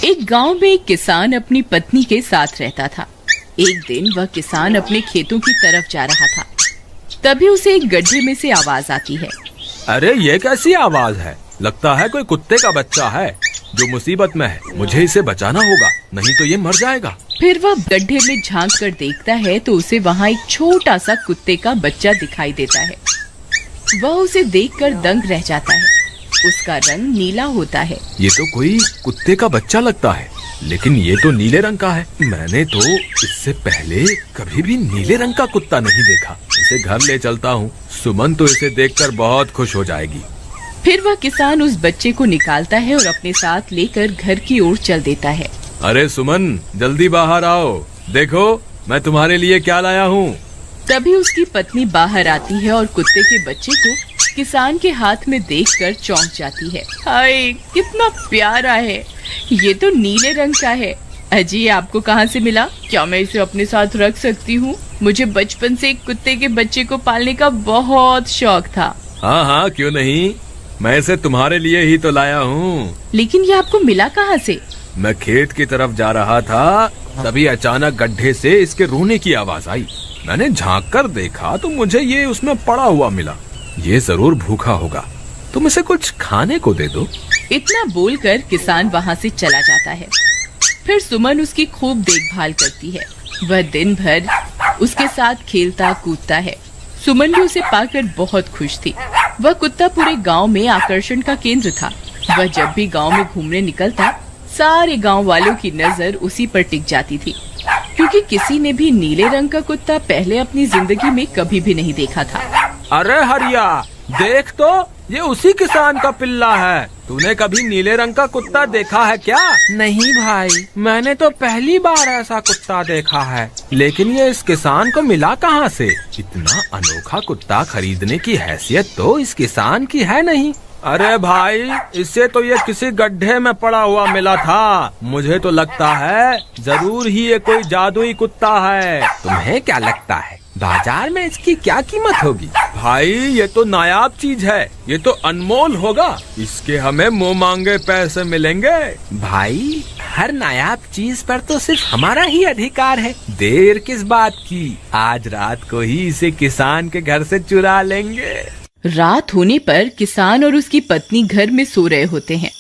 एक गांव में एक किसान अपनी पत्नी के साथ रहता था। एक दिन वह किसान अपने खेतों की तरफ जा रहा था। तभी उसे एक गड्ढे में से आवाज आती है। अरे ये कैसी आवाज है? लगता है कोई कुत्ते का बच्चा है जो मुसीबत में है। मुझे इसे बचाना होगा, नहीं तो ये मर जाएगा। फिर वह गड्ढे में झांक कर देखता है तो उसे वहाँ एक छोटा सा कुत्ते का बच्चा दिखाई देता है। वह उसे देखकर दंग रह जाता है। उसका रंग नीला होता है। ये तो कोई कुत्ते का बच्चा लगता है, लेकिन ये तो नीले रंग का है। मैंने तो इससे पहले कभी भी नीले रंग का कुत्ता नहीं देखा। इसे घर ले चलता हूँ, सुमन तो इसे देखकर बहुत खुश हो जाएगी। फिर वह किसान उस बच्चे को निकालता है और अपने साथ लेकर घर की ओर चल देता है। अरे सुमन, जल्दी बाहर आओ, देखो मैं तुम्हारे लिए क्या लाया हूँ। तभी उसकी पत्नी बाहर आती है और कुत्ते के बच्चे को किसान के हाथ में देखकर चौंक जाती है। हाय, कितना प्यारा है, ये तो नीले रंग का है। अजी, ये आपको कहाँ से मिला? क्या मैं इसे अपने साथ रख सकती हूँ? मुझे बचपन से एक कुत्ते के बच्चे को पालने का बहुत शौक था। हाँ हाँ, क्यों नहीं, मैं इसे तुम्हारे लिए ही तो लाया हूँ। लेकिन ये आपको मिला कहाँ से? मैं खेत की तरफ जा रहा था, तभी अचानक गड्ढे से इसके रोने की आवाज आई। मैंने झांक कर देखा तो मुझे ये उसमें पड़ा हुआ मिला। ये जरूर भूखा होगा, तुम इसे कुछ खाने को दे दो। इतना बोलकर किसान वहाँ से चला जाता है। फिर सुमन उसकी खूब देखभाल करती है। वह दिन भर उसके साथ खेलता कूदता है। सुमन भी उसे पाकर बहुत खुश थी। वह कुत्ता पूरे गांव में आकर्षण का केंद्र था। वह जब भी गांव में घूमने निकलता, सारे गांव वालों की नजर उसी पर टिक जाती थी, क्योंकि किसी ने भी नीले रंग का कुत्ता पहले अपनी जिंदगी में कभी भी नहीं देखा था। अरे हरिया, देख तो, ये उसी किसान का पिल्ला है। तूने कभी नीले रंग का कुत्ता देखा है क्या? नहीं भाई, मैंने तो पहली बार ऐसा कुत्ता देखा है। लेकिन ये इस किसान को मिला कहाँ से? इतना अनोखा कुत्ता खरीदने की हैसियत तो इस किसान की है नहीं। अरे भाई, इससे तो ये किसी गड्ढे में पड़ा हुआ मिला था। मुझे तो लगता है जरूर ही ये कोई जादुई कुत्ता है। तुम्हें क्या लगता है बाजार में इसकी क्या कीमत होगी? भाई, ये तो नायाब चीज है, ये तो अनमोल होगा। इसके हमें मुंह मांगे पैसे मिलेंगे। भाई, हर नायाब चीज पर तो सिर्फ हमारा ही अधिकार है। देर किस बात की, आज रात को ही इसे किसान के घर से चुरा लेंगे। रात होने पर किसान और उसकी पत्नी घर में सो रहे होते हैं।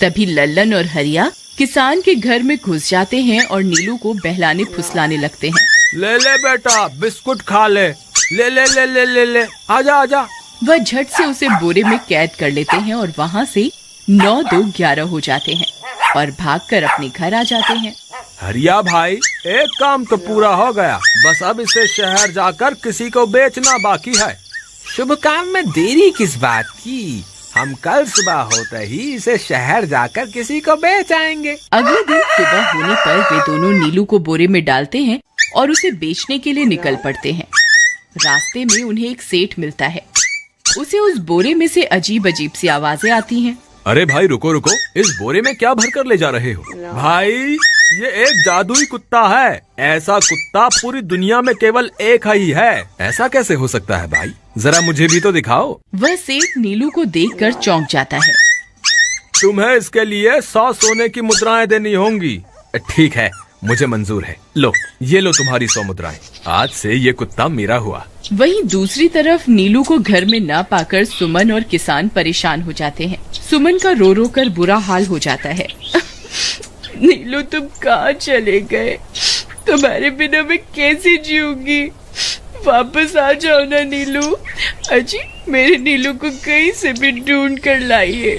तभी लल्लन और हरिया किसान के घर में घुस जाते हैं और नीलू को बहलाने फुसलाने लगते हैं। ले ले बेटा, बिस्कुट खा ले, ले ले ले ले ले ले, आजा आजा। वह झट से उसे बोरे में कैद कर लेते हैं और वहाँ से 9-2-11 हो जाते हैं और भागकर अपने घर आ जाते हैं। हरिया भाई, एक काम तो पूरा हो गया, बस अब इसे शहर जाकर किसी को बेचना बाकी है। शुभ काम में देरी किस बात की? हम कल सुबह होते ही इसे शहर जाकर किसी को बेच आएंगे। अगले दिन सुबह होने पर वे दोनों नीलू को बोरे में डालते हैं और उसे बेचने के लिए निकल पड़ते हैं। रास्ते में उन्हें एक सेठ मिलता है। उसे उस बोरे में से अजीब अजीब सी आवाजें आती हैं। अरे भाई, रुको रुको, इस बोरे में क्या भर कर ले जा रहे हो? भाई, ये एक जादुई कुत्ता है। ऐसा कुत्ता पूरी दुनिया में केवल एक ही है। ऐसा कैसे हो सकता है भाई? जरा मुझे भी तो दिखाओ। वह सेठ नीलू को देखकर चौंक जाता है। तुम्हें इसके लिए 100 सोने की मुद्राएं देनी होंगी। ठीक है, मुझे मंजूर है। लो, ये लो तुम्हारी 100 मुद्राएं। आज से ये कुत्ता मेरा हुआ। वहीं दूसरी तरफ नीलू को घर में न पाकर सुमन और किसान परेशान हो जाते हैं। सुमन का रो रो कर बुरा हाल हो जाता है। नीलू, तुम कहाँ चले गए? तुम्हारे बिना मैं कैसे जीऊंगी? वापस आ जाओ ना नीलू। अजी, मेरे नीलू को कहीं से भी ढूंढ कर लाइए।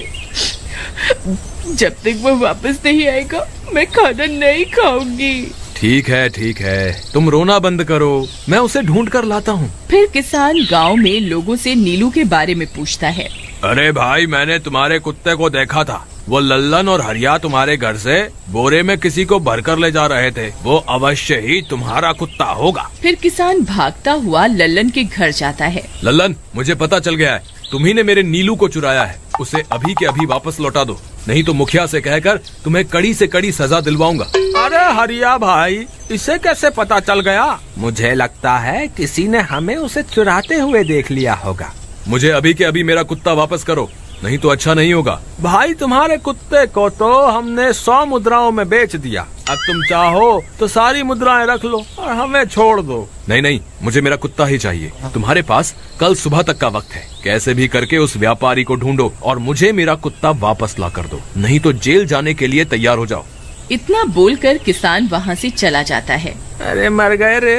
जब तक वो वापस नहीं आएगा मैं खाना नहीं खाऊंगी। ठीक है, तुम रोना बंद करो, मैं उसे ढूंढ कर लाता हूँ। फिर किसान गांव में लोगों से नीलू के बारे में पूछता है। अरे भाई, मैंने तुम्हारे कुत्ते को देखा था। वो लल्लन और हरिया तुम्हारे घर से बोरे में किसी को भरकर ले जा रहे थे। वो अवश्य ही तुम्हारा कुत्ता होगा। फिर किसान भागता हुआ लल्लन के घर जाता है। लल्लन, मुझे पता चल गया है, तुम्ही ने मेरे नीलू को चुराया है। उसे अभी के अभी वापस लौटा दो, नहीं तो मुखिया से कहकर तुम्हें कड़ी से कड़ी सजा दिलवाऊंगा। अरे हरिया भाई, इसे कैसे पता चल गया? मुझे लगता है किसी ने हमें उसे चुराते हुए देख लिया होगा। मुझे अभी के अभी मेरा कुत्ता वापस करो, नहीं तो अच्छा नहीं होगा। भाई तुम्हारे कुत्ते को तो हमने 100 मुद्राओं में बेच दिया, अब तुम चाहो तो सारी मुद्राएं रख लो और हमें छोड़ दो। नहीं नहीं, मुझे मेरा कुत्ता ही चाहिए। तुम्हारे पास कल सुबह तक का वक्त है, कैसे भी करके उस व्यापारी को ढूंढो और मुझे मेरा कुत्ता वापस ला कर दो, नहीं तो जेल जाने के लिए तैयार हो जाओ। इतना बोलकर किसान वहाँ से चला जाता है। अरे मर गए रे,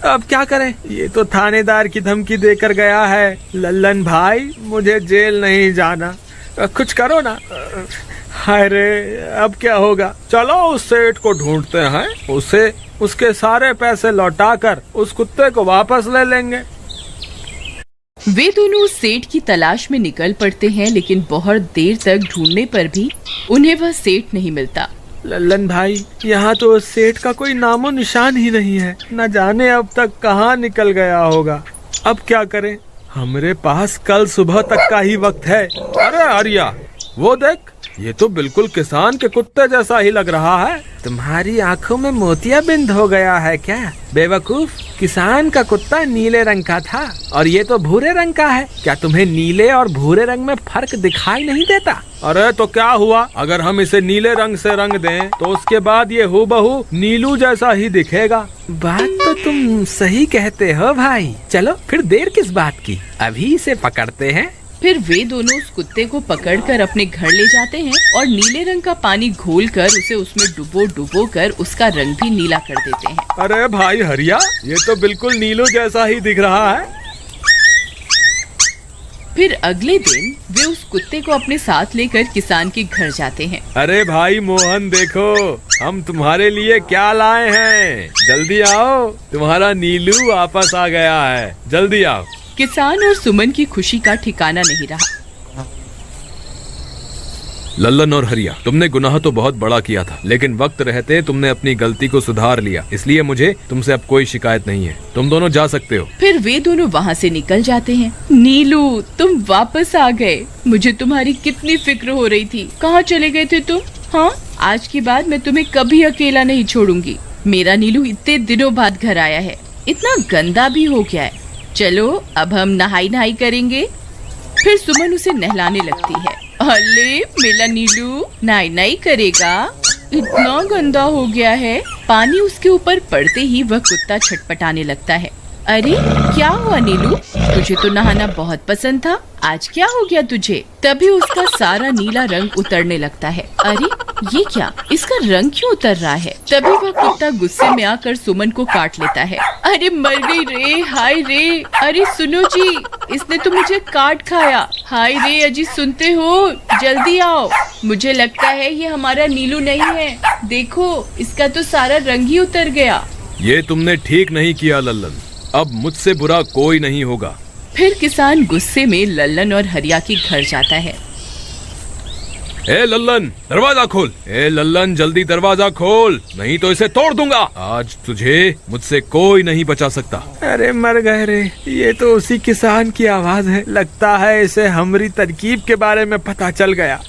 अब क्या करें, ये तो थानेदार की धमकी देकर गया है। लल्लन भाई, मुझे जेल नहीं जाना, कुछ करो ना। हाय रे, अब क्या होगा। चलो उस सेठ को ढूंढते हैं, उसे उसके सारे पैसे लौटाकर उस कुत्ते को वापस ले लेंगे। वे दोनों उस सेठ की तलाश में निकल पड़ते हैं, लेकिन बहुत देर तक ढूंढने पर भी उन्हें वह सेठ नहीं मिलता। लल्लन भाई, यहाँ तो उस सेठ का कोई नामो निशान ही नहीं है, न जाने अब तक कहाँ निकल गया होगा। अब क्या करें, हमारे पास कल सुबह तक का ही वक्त है। अरे आर्या, वो देख, ये तो बिल्कुल किसान के कुत्ते जैसा ही लग रहा है। तुम्हारी आंखों में मोतियाबिंद हो गया है क्या बेवकूफ? किसान का कुत्ता नीले रंग का था और ये तो भूरे रंग का है। क्या तुम्हें नीले और भूरे रंग में फर्क दिखाई नहीं देता? अरे तो क्या हुआ, अगर हम इसे नीले रंग से रंग दें तो उसके बाद ये हूबहू नीलू जैसा ही दिखेगा। बात तो तुम सही कहते हो भाई। चलो फिर देर किस बात की, अभी इसे पकड़ते हैं। फिर वे दोनों उस कुत्ते को पकड़कर अपने घर ले जाते हैं और नीले रंग का पानी घोलकर उसे उसमें डुबो कर उसका रंग भी नीला कर देते हैं। अरे भाई हरिया, ये तो बिल्कुल नीलू जैसा ही दिख रहा है। फिर अगले दिन वे उस कुत्ते को अपने साथ लेकर किसान के घर जाते हैं। अरे भाई मोहन, देखो हम तुम्हारे लिए क्या लाए हैं, जल्दी आओ, तुम्हारा नीलू वापस आ गया है, जल्दी आओ। किसान और सुमन की खुशी का ठिकाना नहीं रहा। लल्लन और हरिया, तुमने गुनाह तो बहुत बड़ा किया था, लेकिन वक्त रहते तुमने अपनी गलती को सुधार लिया, इसलिए मुझे तुमसे अब कोई शिकायत नहीं है। तुम दोनों जा सकते हो। फिर वे दोनों वहाँ से निकल जाते हैं। नीलू, तुम वापस आ गए, मुझे तुम्हारी कितनी फिक्र हो रही थी। कहाँ चले गए थे तुम? हाँ, आज के बाद मैं तुम्हें कभी अकेला नहीं छोड़ूंगी। मेरा नीलू इतने दिनों बाद घर आया है, इतना गंदा भी हो गया है। चलो अब हम नहाई करेंगे। फिर सुमन उसे नहलाने लगती है। अरे मेरा नीलू नहाई करेगा, इतना गंदा हो गया है। पानी उसके ऊपर पड़ते ही वह कुत्ता छटपटाने लगता है। अरे क्या हुआ नीलू, तुझे तो नहाना बहुत पसंद था, आज क्या हो गया तुझे? तभी उसका सारा नीला रंग उतरने लगता है। अरे ये क्या, इसका रंग क्यों उतर रहा है? तभी वह कुत्ता गुस्से में आकर सुमन को काट लेता है। अरे मर गई रे, हाय रे। अरे सुनो जी, इसने तो मुझे काट खाया। हाय रे अजी, सुनते हो? जल्दी आओ, मुझे लगता है ये हमारा नीलू नहीं है। देखो, इसका तो सारा रंग ही उतर गया। ये तुमने ठीक नहीं किया लल्लन, अब मुझसे बुरा कोई नहीं होगा। फिर किसान गुस्से में लल्लन और हरिया के घर जाता है। ए लल्लन, दरवाजा खोल। ए लल्लन, जल्दी दरवाजा खोल, नहीं तो इसे तोड़ दूंगा। आज तुझे मुझसे कोई नहीं बचा सकता। अरे मर गए रे, ये तो उसी किसान की आवाज है। लगता है इसे हमारी तरकीब के बारे में पता चल गया।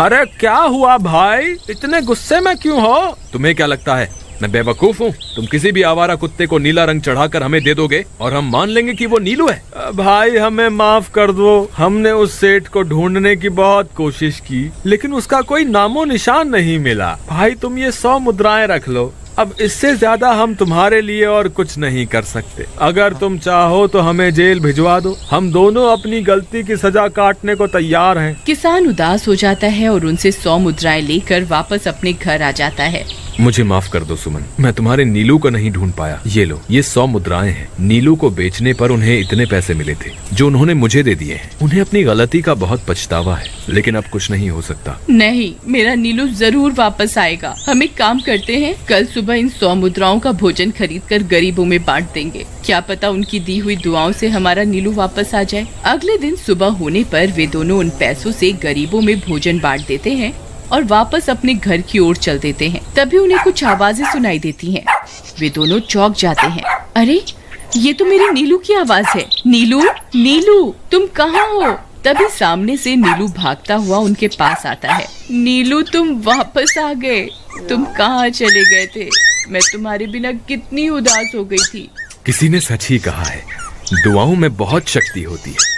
अरे क्या हुआ भाई, इतने गुस्से में क्यों हो? तुम्हें क्या लगता है मैं बेवकूफ हूँ? तुम किसी भी आवारा कुत्ते को नीला रंग चढ़ाकर हमें दे दोगे और हम मान लेंगे कि वो नीलू है? भाई हमें माफ कर दो, हमने उस सेठ को ढूंढने की बहुत कोशिश की, लेकिन उसका कोई नामो निशान नहीं मिला। भाई तुम ये 100 मुद्राएं रख लो, अब इससे ज्यादा हम तुम्हारे लिए और कुछ नहीं कर सकते। अगर तुम चाहो तो हमें जेल भिजवा दो, हम दोनों अपनी गलती की सजा काटने को तैयार हैं। किसान उदास हो जाता है और उनसे 100 मुद्राएं लेकर वापस अपने घर आ जाता है। मुझे माफ कर दो सुमन, मैं तुम्हारे नीलू को नहीं ढूंढ पाया। ये लो, ये 100 मुद्राएं हैं। नीलू को बेचने पर उन्हें इतने पैसे मिले थे जो उन्होंने मुझे दे दिए हैं। उन्हें अपनी गलती का बहुत पछतावा है, लेकिन अब कुछ नहीं हो सकता। नहीं, मेरा नीलू जरूर वापस आएगा। हम एक काम करते हैं, कल सुबह इन 100 मुद्राओं का भोजन खरीदकर गरीबों में बांट देंगे। क्या पता उनकी दी हुई दुआओं से हमारा नीलू वापस आ जाए। अगले दिन सुबह होने पर वे दोनों उन पैसों से गरीबों में भोजन बांट देते हैं और वापस अपने घर की ओर चल देते हैं। तभी उन्हें कुछ आवाजें सुनाई देती हैं। वे दोनों चौंक जाते हैं। अरे ये तो मेरे नीलू की आवाज है। नीलू, नीलू तुम कहाँ हो? तभी सामने से नीलू भागता हुआ उनके पास आता है। नीलू तुम वापस आ गए, तुम कहाँ चले गए थे? मैं तुम्हारे बिना कितनी उदास हो गई थी। किसी ने सच ही कहा है, दुआओं में बहुत शक्ति होती है।